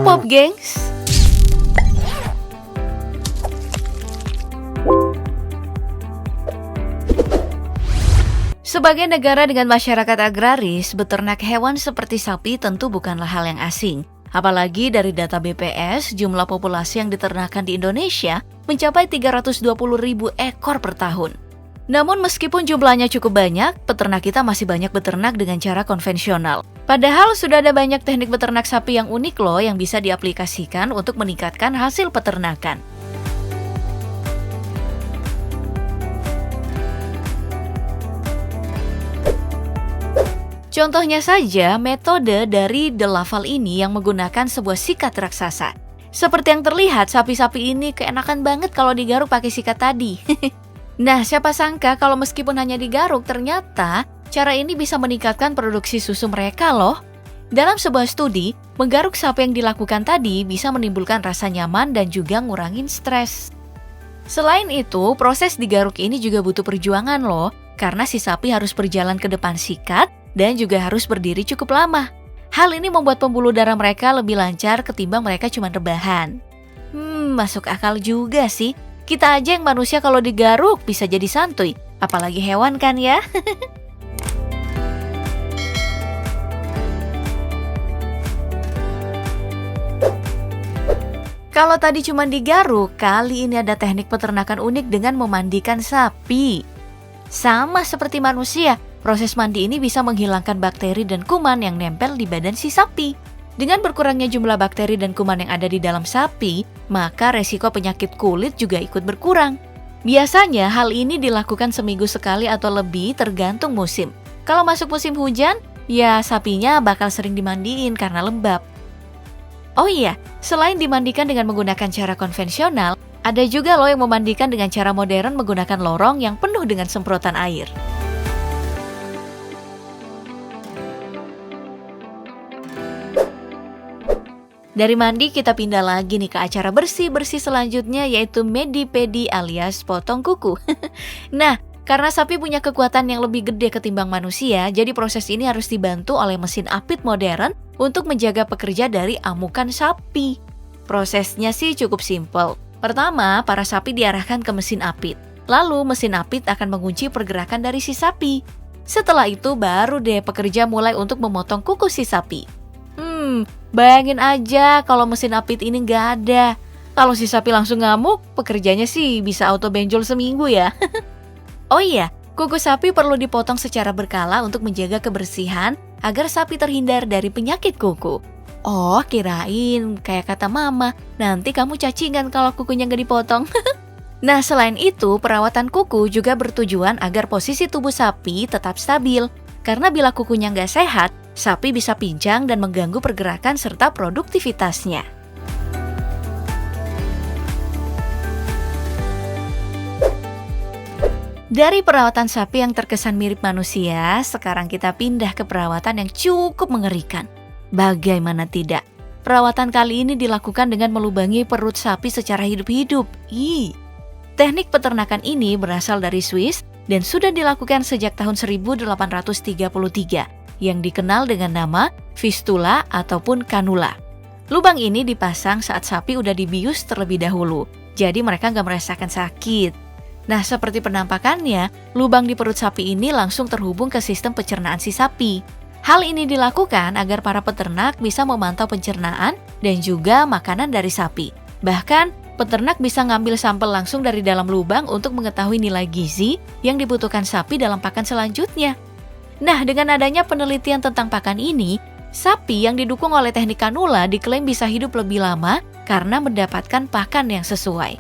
Pop gengs. Sebagai negara dengan masyarakat agraris, beternak hewan seperti sapi tentu bukanlah hal yang asing. Apalagi dari data BPS, jumlah populasi yang diternakan di Indonesia mencapai 320.000 ekor per tahun. Namun meskipun jumlahnya cukup banyak, peternak kita masih banyak beternak dengan cara konvensional. Padahal sudah ada banyak teknik beternak sapi yang unik loh yang bisa diaplikasikan untuk meningkatkan hasil peternakan. Contohnya saja metode dari The Laval ini yang menggunakan sebuah sikat raksasa. Seperti yang terlihat, sapi-sapi ini keenakan banget kalau digaruk pakai sikat tadi. Nah, siapa sangka kalau meskipun hanya digaruk, ternyata cara ini bisa meningkatkan produksi susu mereka loh. Dalam sebuah studi, menggaruk sapi yang dilakukan tadi bisa menimbulkan rasa nyaman dan juga ngurangin stres. Selain itu, proses digaruk ini juga butuh perjuangan loh, karena si sapi harus berjalan ke depan sikat dan juga harus berdiri cukup lama. Hal ini membuat pembuluh darah mereka lebih lancar ketimbang mereka cuma rebahan. Masuk akal juga sih. Kita aja yang manusia kalau digaruk bisa jadi santuy, apalagi hewan kan ya? Kalau tadi cuma digaruk, kali ini ada teknik peternakan unik dengan memandikan sapi. Sama seperti manusia, proses mandi ini bisa menghilangkan bakteri dan kuman yang nempel di badan si sapi. Dengan berkurangnya jumlah bakteri dan kuman yang ada di dalam sapi, maka resiko penyakit kulit juga ikut berkurang. Biasanya hal ini dilakukan seminggu sekali atau lebih tergantung musim. Kalau masuk musim hujan, ya sapinya bakal sering dimandiin karena lembab. Oh iya, selain dimandikan dengan menggunakan cara konvensional, ada juga loh yang memandikan dengan cara modern menggunakan lorong yang penuh dengan semprotan air. Dari mandi kita pindah lagi nih ke acara bersih-bersih selanjutnya, yaitu medipedi alias potong kuku. Nah, karena sapi punya kekuatan yang lebih gede ketimbang manusia, jadi proses ini harus dibantu oleh mesin apit modern untuk menjaga pekerja dari amukan sapi. Prosesnya sih cukup simpel. Pertama, para sapi diarahkan ke mesin apit. Lalu mesin apit akan mengunci pergerakan dari si sapi. Setelah itu baru deh pekerja mulai untuk memotong kuku si sapi. Bayangin aja kalau mesin apit ini nggak ada. Kalau si sapi langsung ngamuk, pekerjanya sih bisa auto benjol seminggu ya. Oh iya, kuku sapi perlu dipotong secara berkala untuk menjaga kebersihan agar sapi terhindar dari penyakit kuku. Oh, kirain kayak kata mama, nanti kamu cacingan kalau kukunya nggak dipotong. Nah, selain itu, perawatan kuku juga bertujuan agar posisi tubuh sapi tetap stabil. Karena bila kukunya nggak sehat, sapi bisa pincang dan mengganggu pergerakan serta produktivitasnya. Dari perawatan sapi yang terkesan mirip manusia, sekarang kita pindah ke perawatan yang cukup mengerikan. Bagaimana tidak? Perawatan kali ini dilakukan dengan melubangi perut sapi secara hidup-hidup. Teknik peternakan ini berasal dari Swiss dan sudah dilakukan sejak tahun 1833 yang dikenal dengan nama fistula ataupun kanula. Lubang ini dipasang saat sapi udah dibius terlebih dahulu, jadi mereka nggak merasakan sakit. Nah, seperti penampakannya, lubang di perut sapi ini langsung terhubung ke sistem pencernaan si sapi. Hal ini dilakukan agar para peternak bisa memantau pencernaan dan juga makanan dari sapi. Bahkan, peternak bisa ngambil sampel langsung dari dalam lubang untuk mengetahui nilai gizi yang dibutuhkan sapi dalam pakan selanjutnya. Nah, dengan adanya penelitian tentang pakan ini, sapi yang didukung oleh teknik kanula diklaim bisa hidup lebih lama karena mendapatkan pakan yang sesuai.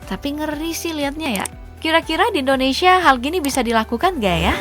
Tapi ngeri sih liatnya ya. Kira-kira di Indonesia hal gini bisa dilakukan gak ya?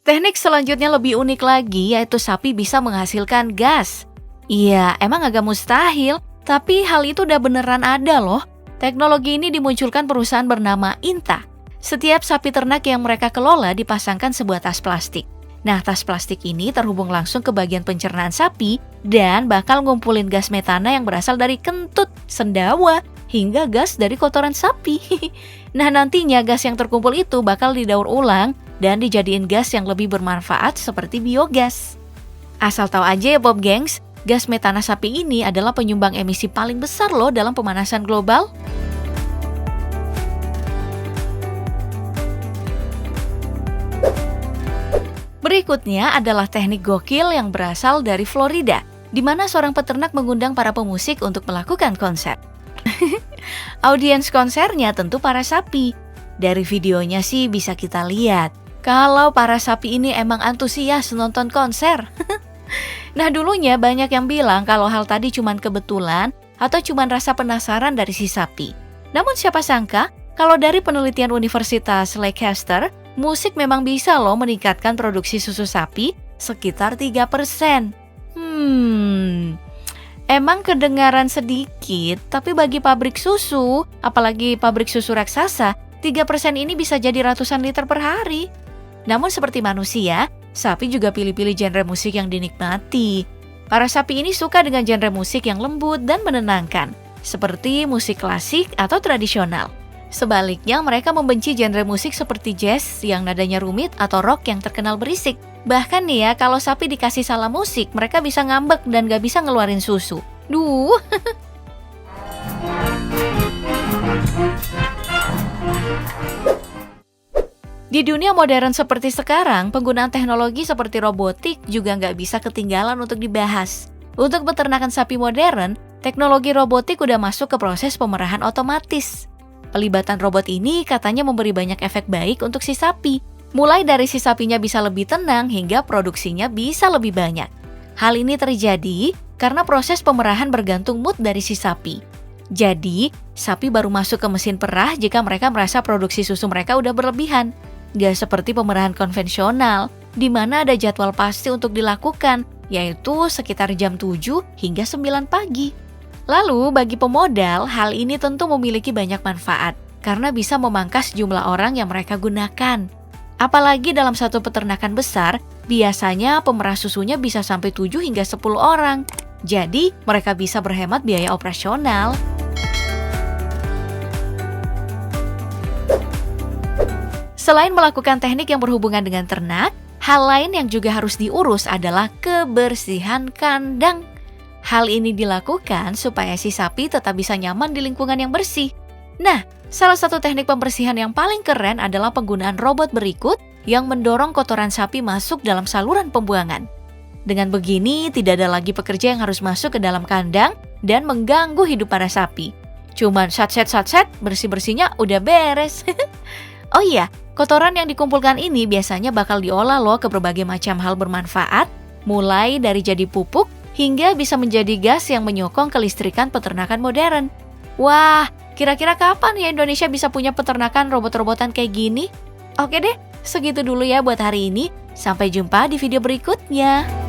Teknik selanjutnya lebih unik lagi, yaitu sapi bisa menghasilkan gas. Iya, emang agak mustahil, tapi hal itu udah beneran ada loh. Teknologi ini dimunculkan perusahaan bernama Inta. Setiap sapi ternak yang mereka kelola dipasangkan sebuah tas plastik. Nah, tas plastik ini terhubung langsung ke bagian pencernaan sapi dan bakal ngumpulin gas metana yang berasal dari kentut, sendawa, hingga gas dari kotoran sapi. Nah, nantinya gas yang terkumpul itu bakal didaur ulang dan dijadiin gas yang lebih bermanfaat seperti biogas. Asal tahu aja ya Bob Gengs, gas metana sapi ini adalah penyumbang emisi paling besar loh dalam pemanasan global. Berikutnya adalah teknik gokil yang berasal dari Florida, di mana seorang peternak mengundang para pemusik untuk melakukan konser. Audiens konsernya tentu para sapi. Dari videonya sih bisa kita lihat, kalau para sapi ini emang antusias nonton konser. Nah dulunya banyak yang bilang kalau hal tadi cuman kebetulan atau cuman rasa penasaran dari si sapi. Namun siapa sangka kalau dari penelitian Universitas Lancaster, musik memang bisa loh meningkatkan produksi susu sapi sekitar 3%. Emang kedengaran sedikit, tapi bagi pabrik susu, apalagi pabrik susu raksasa, 3% ini bisa jadi ratusan liter per hari. Namun seperti manusia, sapi juga pilih-pilih genre musik yang dinikmati. Para sapi ini suka dengan genre musik yang lembut dan menenangkan, seperti musik klasik atau tradisional. Sebaliknya, mereka membenci genre musik seperti jazz yang nadanya rumit atau rock yang terkenal berisik. Bahkan nih ya, kalau sapi dikasih salah musik, mereka bisa ngambek dan gak bisa ngeluarin susu. Duh. Di dunia modern seperti sekarang, penggunaan teknologi seperti robotik juga nggak bisa ketinggalan untuk dibahas. Untuk peternakan sapi modern, teknologi robotik udah masuk ke proses pemerahan otomatis. Pelibatan robot ini katanya memberi banyak efek baik untuk si sapi. Mulai dari si sapinya bisa lebih tenang hingga produksinya bisa lebih banyak. Hal ini terjadi karena proses pemerahan bergantung mood dari si sapi. Jadi, sapi baru masuk ke mesin perah jika mereka merasa produksi susu mereka udah berlebihan. Gak seperti pemerahan konvensional, di mana ada jadwal pasti untuk dilakukan, yaitu sekitar jam 7 hingga 9 pagi. Lalu, bagi pemodal, hal ini tentu memiliki banyak manfaat, karena bisa memangkas jumlah orang yang mereka gunakan. Apalagi dalam satu peternakan besar, biasanya pemerah susunya bisa sampai 7 hingga 10 orang. Jadi, mereka bisa berhemat biaya operasional. Selain melakukan teknik yang berhubungan dengan ternak, hal lain yang juga harus diurus adalah kebersihan kandang. Hal ini dilakukan supaya si sapi tetap bisa nyaman di lingkungan yang bersih. Nah, salah satu teknik pembersihan yang paling keren adalah penggunaan robot berikut yang mendorong kotoran sapi masuk dalam saluran pembuangan. Dengan begini, tidak ada lagi pekerja yang harus masuk ke dalam kandang dan mengganggu hidup para sapi. Cuman sat-set, bersih-bersihnya udah beres. Oh iya, kotoran yang dikumpulkan ini biasanya bakal diolah loh ke berbagai macam hal bermanfaat, mulai dari jadi pupuk hingga bisa menjadi gas yang menyokong kelistrikan peternakan modern. Wah, kira-kira kapan ya Indonesia bisa punya peternakan robot-robotan kayak gini? Oke deh, segitu dulu ya buat hari ini. Sampai jumpa di video berikutnya.